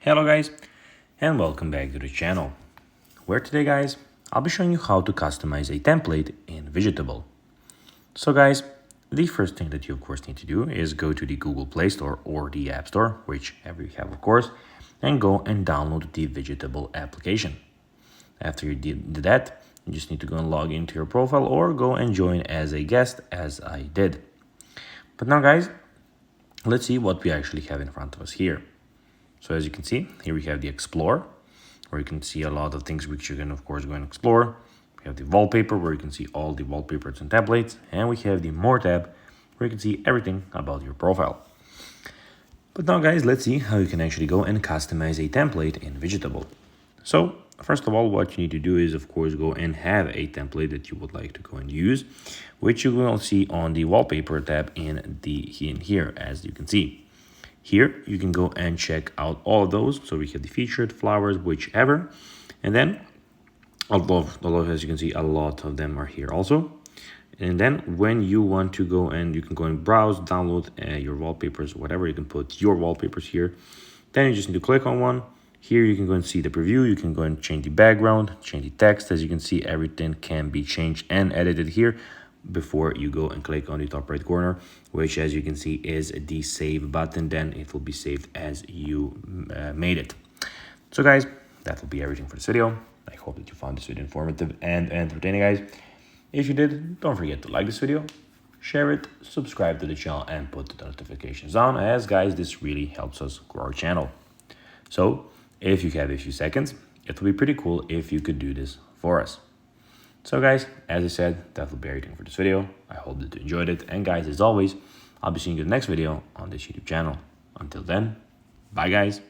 Hello guys, and welcome back to the channel, where today guys, I'll be showing you how to customize a template in Widgetable. So guys, the first thing that you of course need to do is go to the Google Play Store or the App Store, whichever you have of course, and go and download the Widgetable application. After you did that, you just need to go and log into your profile or go and join as a guest as I did. But now guys, let's see what we actually have in front of us here. So as you can see, here we have the Explore, where you can see a lot of things which you can of course go and explore. We have the Wallpaper, where you can see all the wallpapers and templates. And we have the More tab, where you can see everything about your profile. But now guys, let's see how you can actually go and customize a template in Widgetable. So first of all, what you need to do is of course go and have a template that you would like to go and use, which you will see on the Wallpaper tab in here, as you can see. Here, you can go and check out all of those. So we have the featured, flowers, whichever. And then, as you can see, a lot of them are here also. And then when you want to go and you can go and browse, download your wallpapers, whatever, you can put your wallpapers here. Then you just need to click on one. Here you can go and see the preview. You can go and change the background, change the text. As you can see, everything can be changed and edited here before you go and click on the top right corner, which as you can see is the save button. Then it will be saved as you made it. So guys, that will be everything for this video. I hope that you found this video informative and entertaining guys. If you did, don't forget to like this video, share it, subscribe to the channel and put the notifications on, as guys, this really helps us grow our channel. So if you have a few seconds, it will be pretty cool if you could do this for us. So guys, as I said, that will be everything for this video. I hope that you enjoyed it. And guys, as always, I'll be seeing you in the next video on this YouTube channel. Until then, bye guys.